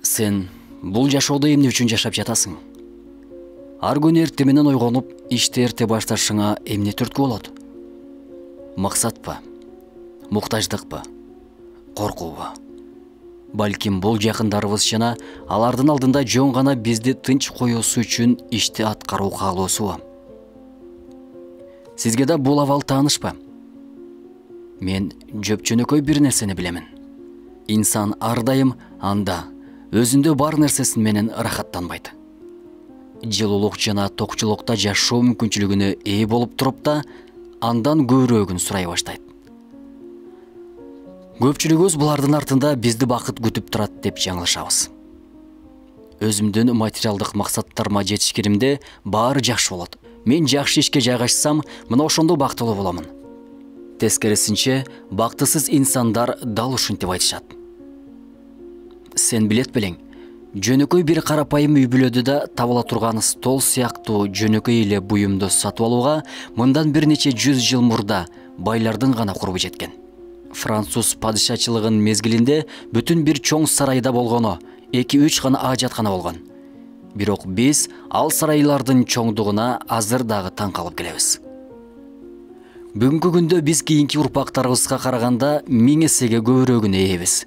Сен бул жашоодо эмне үчүн жашап жатасың? Ар күнү эртең менен ойгонуп, ишти эрте башташыңа эмне түрткү болот? Максатпы? Муктаждыкпы? Коркуубу? Балким бул жакындарыбыз жана алардын алдында жөн гана бизди тынч коюусу үчүн ишти аткаруу каалоосубу? Сизге да бул абал таанышпы? Мен жөпчөнөкөй бир нерсени билемин. Инсан ар дайым анда өзүндө бар нерсесин менен рахаттанбайт. Жылуулук жана токчулукта жашоо мүмкүнчүлүгүнө ээ болуп туруп да, андан көбүрөөгүн сурай баштайт. Көпчүлүгүбүз булардын артында бизди бакыт күтүп турат деп жаңылышабыз. Өзүмдүн материалдык максаттарыма жетишкенимде баары жакшы болот. Мен жакшы ишке жайгашсам, мына ошондо бактылуу боломун. Тескерисинче, бактысыз инсандар дал ушинтип айтышат. Сен билет белең, жөнөкөй бир карапайым үй бүлөдө да табыла турган стол сыяктуу жөнөкөй эле буюмду сатып алууга мындан бир нече 100 жыл мурда байлардын гана курбу жеткен. Француз падышачылыгынын мезгилинде бүтүн бир чоң сарайда болгону 2-3 гана ажаткана болгон. Бирок биз ал сарайлардын чоңдугуна азыр дагы таң калып келебиз. Бүгүнкү күндө биз кийинки урпактарыбызга караганда 1000 эсеге көбүрөөгүнө ээбиз.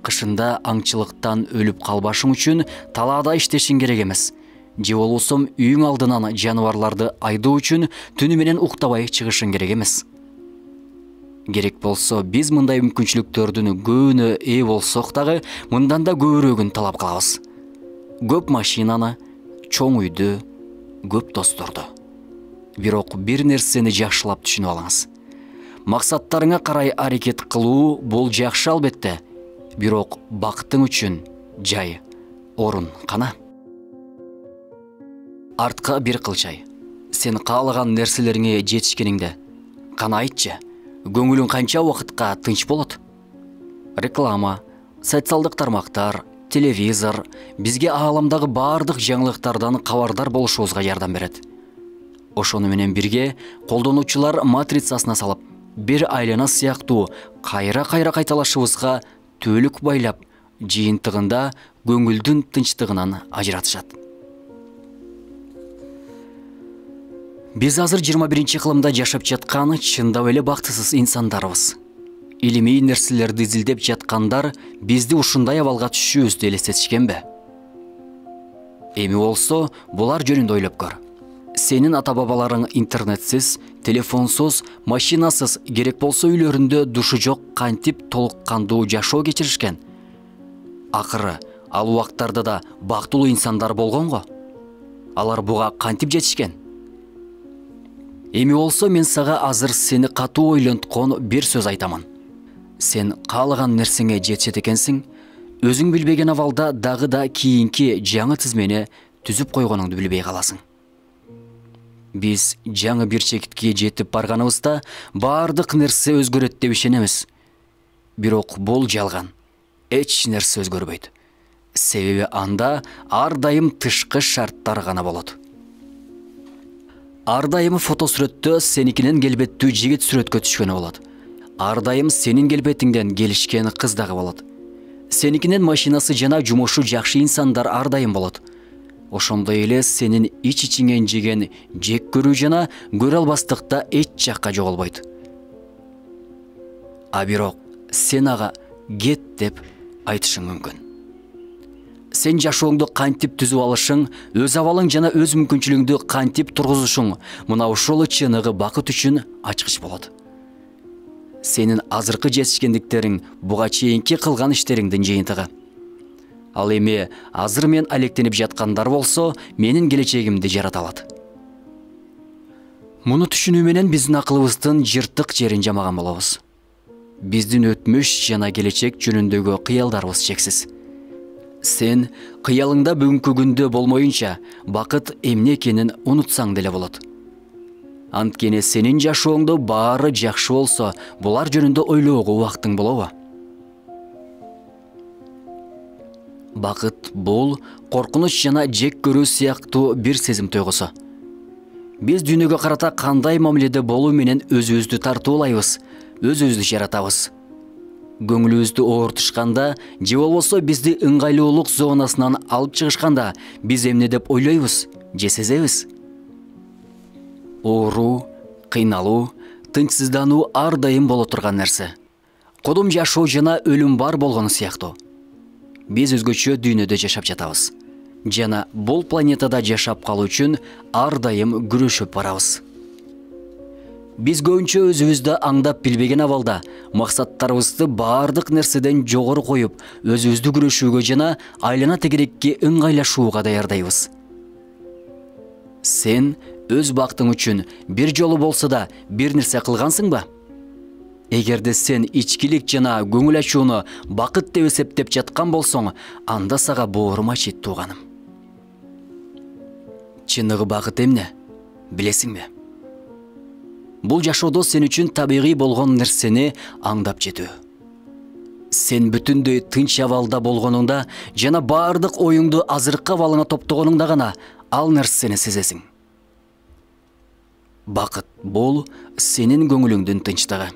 Кышында аңчылыктан өлүп калбашың үчүн талаада иштешиң керек эмес. Же болбосо үйүң алдынан жаныбарларды айдоо үчүн түнү менен уктабай чыгышың керек эмес. Керек болсо биз мындай мүмкүнчүлүктөрдүн көбүнө ээ болсок дагы мындан да көбүрөөгүн талап кылабыз. Көп машинаны, чоң үйдү, көп досторду. Бирок бир нерсени жакшылап түшүнүп алыңыз. Максаттарыңа карай аракет кылуу бул жакшы албетте. Бирок бактың үчүн жай, орун кана? Артка бир кылчай. Сен каалаган нерселериңе жетишкениңде кана айтчы, көңүлүң канча убакытка тынч болот? Реклама, социалдык тармактар, телевизор бизге ааламдагы баардык жаңылыктардан кабардар болушубузга жардам берет. Ошону менен бирге колдонуучулар матрицасына салып, бир айлана сыяктуу кайра-кайра кайталашыбызга төлүк байлап, жыйынтыгында көңүлдүн тынчтыгынан ажыратышат. Биз азыр 21-кылымда жашап жаткан чындап эле бактысыз инсандарбыз. Илимий нерселерди изилдеп жаткандар бизди ушундай абалга түшүүбүздү элестетишкенби? Эми болсо, булар жөнүндө ойлоп көр. Сенин ата-бабаларың интернетсиз, телефонсуз, машинасыз, керек болсо үйлөрүндө душу жок кантип толук кандуу жашоо кечиришкен. Акыры, ал убактарда да бактылуу инсандар болгонго? Алар буга кантип жетишкен? Эми болсо мен сага азыр сени катуу ойлонткон бир сөз айтамын. Сен каалаган нерсеңе жетишет экенсиң, өзүң билбеген абалда дагы да кийинки жаңы тизмени түзүп койгонуңду билбей каласың. Биз жаңы бир чекитке жетип барганыбызда баардык нерсе өзгөрөт деп ишенебиз. Бирок бул жалган. Эч нерсе өзгөрбөйт. Себеби анда ар дайым тышкы шарттар гана болот. Ар дайым фотосүрөттө сеникинен келбеттүү жигит сүрөткө түшкөнү болот. Ар дайым сенин келбетиңден келишкен кыз дагы болот. Сеникинен машинасы жана жумушу жакшы инсандар ар дайым болот. Ошондой эле сенин ич-ичиңен жеген жек көрүү жана көрө албастыкта эч жакка жоголбойт. А бирок сен ага кет деп айтышың мүмкүн. Сен жашооңду кантип түзүп алышың, өз абалың жана өз мүмкүнчүлүгүңдү кантип тургузушуң, мына ошол чыныгы бакыт үчүн ачкыч болот. Сенин азыркы жетишкендиктериң буга чейинки кылган иштериңдин жыйынтыгы. Ал эми азыр мен алектенип жаткандар болсо, менин келечегимди жарата алат. Муну түшүнүү менен биздин акылыбыздын жыртык жерин жамаган болобуз. Биздин өтмүш жана келечек жөнүндөгү кыялдарыбыз чексиз. Сен кыялыңда бүгүнкү күндө болмоюнча, бакыт эмне экенин унутсаң деле болот. Анткени сенин жашооңдо баары жакшы болсо, булар жөнүндө ойлоого убактың болобу? Бакыт бул коркунуч жана жек көрүү сыяктуу бир сезим тойгусу. Биз дүйнөгө карата кандай мамиледе болуу менен өзүбүздү тартуулайбыз, өзүбүздү жаратабыз. көңүлүбүздү оорутушканда же болбосо бизди ыңгайлуулук зонасынан алып чыгышканда биз эмне деп ойлойбуз же сезебиз? Ооруу, кыйналуу, тынчсыздануу ар дайым боло турган нерсе. Кодум жашоо жана өлүм бар болгону сыяктуу. Биз өзгөчө дүйнөдө жашап жатабыз. Жана бул планетада жашап калуу үчүн ар дайым күрөшүп барабыз. Биз көбүнчө өзүбүздү аңдап билбеген абалда максаттарыбызды баардык нерседен жогору коюп, өзүбүздү күрөшүүгө жана айлана тегерекке ыңгайлашууга даярдайбыз. Сен өз бактың үчүн бир жолу болсо да бир нерсе кылгансыңбы? Эгерде сен ичкилик жана көңүл ачууну бакыт деп эсептеп жаткан болсоң, анда сага боорум ачыйт тууганым. Чыныгы бакыт эмне? Билесиңби? Бул жашоодо сен үчүн табигый болгон нерсени аңдап жетүү. Сен бүтүндөй тынч абалда болгонуңда жана баардык оюңду азыркы абалыңа топтогонуңда гана ал нерсени сезесиң. Бакыт бул сенин көңүлүңдүн тынчтыгы.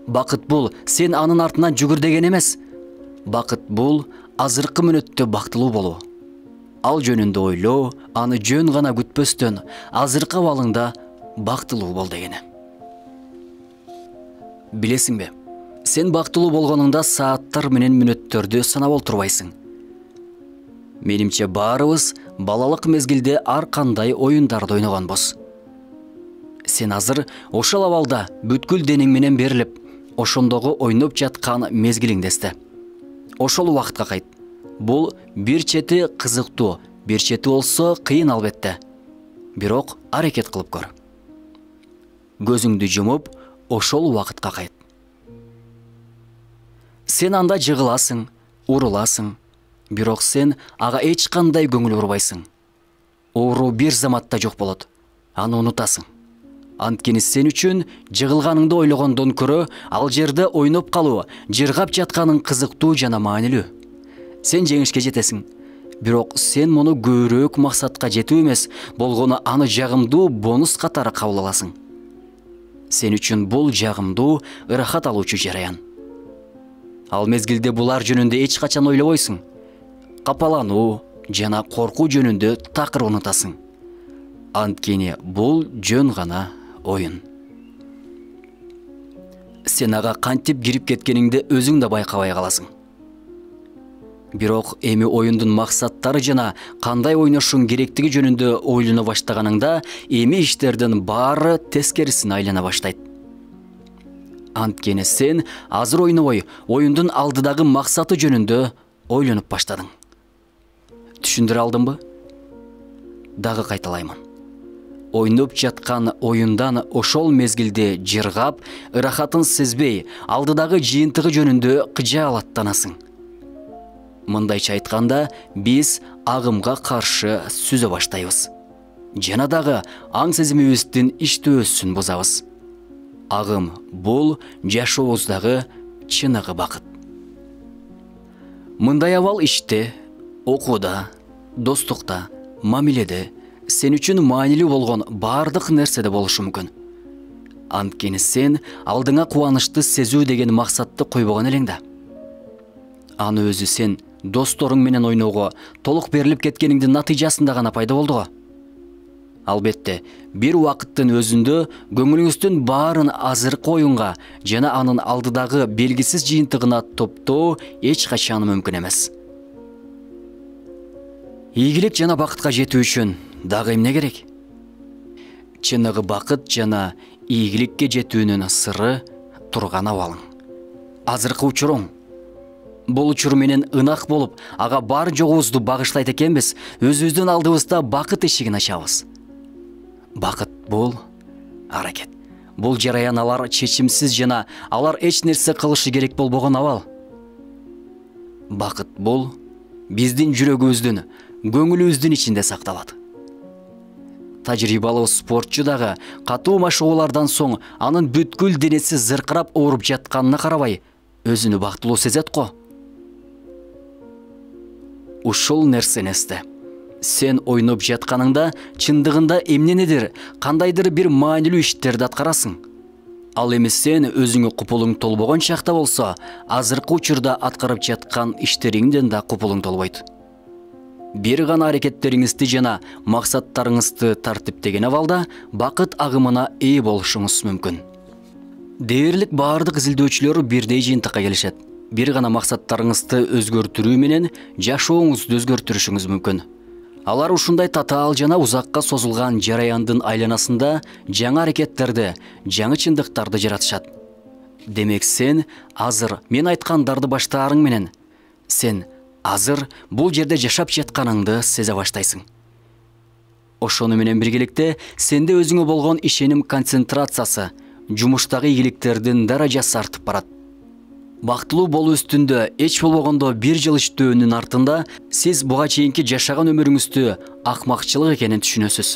Бакыт бул сен анын артынан жүгүрдеген эмес. Бакыт бул азыркы мүнөттө бактылуу болуу. Ал жөнүндө ойлоо, аны жөн гана күтпөстөн азыркы абалыңда бактылуу бол дегени. Билесиңби, сен бактылуу болгонуңда сааттар менен мүнөттөрдү санап олтурбайсың. Менимче баарыбыз балалык мезгилде ар кандай оюндарды ойногонбуз. Сен азыр ошол абалда бүткүл денең менен берилип, ошондогу ойноп жаткан мезгилиңдесте. Ошол убакытка кайт. Бул бир чети кызыктуу, бир чети болсо кыйын албетте. Бирок аракет кылып көр. Көзүңдү жумуп, ошол убакытка кайт. Сен анда жыгыласың, уруласың, бирок сен ага эч кандай көңүл бурбайсың. Ооруу бир заматта жок болот. Аны унутасың. Анткени сен үчүн жыгылганыңды ойлогондон көрө ал жерде ойноп калуу, жыргап жатканың кызыктуу жана маанилүү. Сен жеңишке жетесиң. Бирок сен муну көбүрөөк максатка жетүү эмес, болгону аны жагымдуу бонус катары кабыл аласың. Сен үчүн бул жагымдуу, ырахат алуучу жараян. Ал мезгилде булар жөнүндө эч качан ойлобойсуң. Капалануу жана коркуу жөнүндө такыр унутасың. Анткени бул жөн гана оюн. Сен ага кантип кирип кеткениңди өзүң да байкабай каласың. Бирок эми оюндун максаттары жана кандай ойношуң керектиги жөнүндө ойлоно баштаганыңда, эми иштердин баары тескерисине айлана баштайт. Анткени сен азыр ойнобой, оюндун алдыдагы максаты жөнүндө ойлонуп баштадың. Түшүндүрө алдымбы? Дагы кайталаймын. Ойноп жаткан оюндан ошол мезгилде жыргап, ырахатын сезбей, алдыдагы жыйынтыгы жөнүндө кыжаалаттанасың. Мындайча айтканда, биз агымга каршы сүзө баштайбыз. Жана дагы аң сезимибиздин иштөөсүн бузабыз. Агым бул жашообуздагы чыныгы бакыт. Мындай абал иште, окууда, достукта, мамиледе, сен үчүн маанилүү болгон баардык нерседе болушу мүмкүн. Анткени сен алдыңа кубанычты сезүү деген максатты койбогон элең да. Аны өзү сен досторуң менен ойноого толук берилип кеткениңдин натыйжасында гана пайда болду го. Албетте, бир убакыттын өзүндө көңүлүңүздүн баарын азыркы оюнга жана анын алдыдагы белгисиз жыйынтыгына топтоо эч качан мүмкүн эмес. Ийгилик жана бакытка жетүү үчүн дагы эмне керек? Чыныгы бакыт жана ийгиликке жетүүнүн сыры турган абалың. Азыркы учуруң. Бул учур менен ынак болуп, ага бар жогубузду багышлайт экенбиз, өзүбүздүн алдыбызда бакыт эшигин ачабыз. Бакыт бул аракет. Бул жараян алар чечимсиз жана алар эч нерсе кылышы керек болбогон абал. Бакыт бул биздин жүрөгүбүздүн, көңүлүбүздүн ичинде сакталат. Тажрыйбалуу спортчу дагы катуу машыгуулардан соң анын бүткүл денеси зыркырап ооруп жатканына карабай, өзүнү бактылуу сезет го. Ушул нерсени эсте. Сен ойноп жатканыңда чындыгында эмненедир, кандайдыр бир маанилүү иштерди аткарасың. Ал эми сен өзүңө купулуң толбогон чакта болсо, азыркы учурда аткарып жаткан иштериңден да купулуң толбойт. Бир гана аракеттериңизди жана максаттарыңызды тартиптеген абалда бакыт агымына ээ болушуңуз мүмкүн. Дээрлик баардык изилдөөчүлөр бирдей жыйынтыкка келишет. Бир гана максаттарыңызды өзгөртүрүү менен жашооңузду өзгөртүрүшүңүз мүмкүн. Алар ушундай татаал жана узакка созулган жараяндын айланасында жаңы аракеттерди, жаңы чындыктарды жаратышат. Демек сен азыр мен айткандарды баштаарың менен сен азыр бул жерде жашап жатканыңды сезе баштайсың. Ошону менен биргеликте сенде өзүңө болгон ишеним концентрациясы, жумуштагы ийгиликтердин даражасы артып барат. Бактылуу болуу үстүндө эч болбогондо 1 жыл иштөөнүн артында сиз буга чейинки жашаган өмүрүңүздү акмакчылык экенин түшүнөсүз.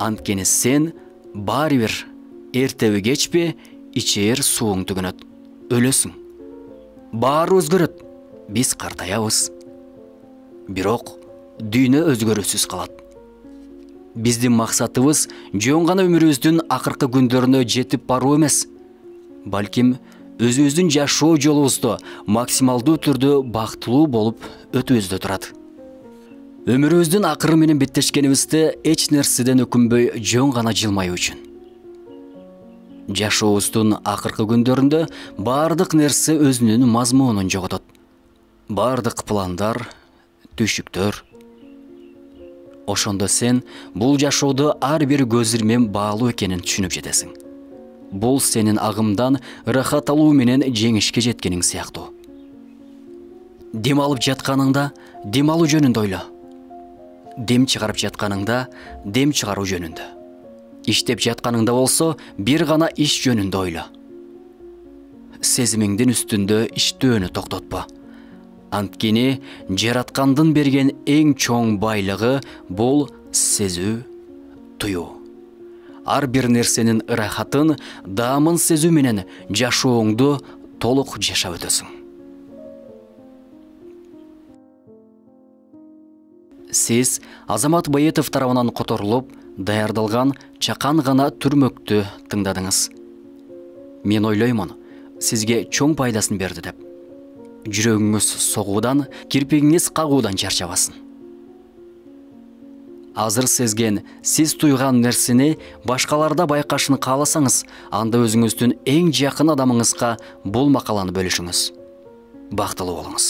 Анткени сен баары бир эртеби кечпи ичээр сууң түгөнөт, өлөсүң. Баары өзгөрөт, биз картаябыз. Бирок дүйнө өзгөрүүсүз калат. Биздин максатыбыз жөн гана өмүрүбүздүн акыркы күндөрүнө жетип баруу эмес, балким өзүбүздүн жашоо жолубузду максималдуу түрдө бактылуу болуп өтүүбүздө турат. Өмүрүбүздүн акыры менен биттешкенибизде эч нерседен өкүнбөй жөн гана жылмайуу үчүн. Жашообуздун акыркы күндөрүндө баардык нерсе өзүнүн мазмунун жоготот. Баардык пландар, түшүктөр. Ошондо сен бул жашоодо ар бир көз ирмем баалуу экенин түшүнүп жетесиң. Бул сенин агымдан ырахат алуу менен жеңишке жеткениң сыяктуу. Дем алып жатканыңда дем алуу жөнүндө ойло. Дем чыгарып жатканыңда дем чыгаруу жөнүндө. Иштеп жатканыңда болсо бир гана иш жөнүндө ойло. Сезимиңдин үстүндө иштөөнү токтотпо. Анткени жараткандын берген эң чоң байлыгы бул сезүү, туюу. Ар бир нерсенин ырахатын, даамын сезүү менен жашооңду толук жашап өтөсүң. Сиз Азамат Байетов тарабынан которулуп, даярдалган чакан гана түрмөктү тыңдадыңыз. Мен ойлоймун, сизге чоң пайдасын берди деп. Жүрөгүңүз согуудан, кирпигиңиз кагуудан чарчабасын. Азыр сезген, сиз туйган нерсени башкаларда байкашын кааласаңыз, анда өзүңүздүн эң жакын адамыңызга бул макаланы бөлүшүңүз. Бактылуу болуңуз.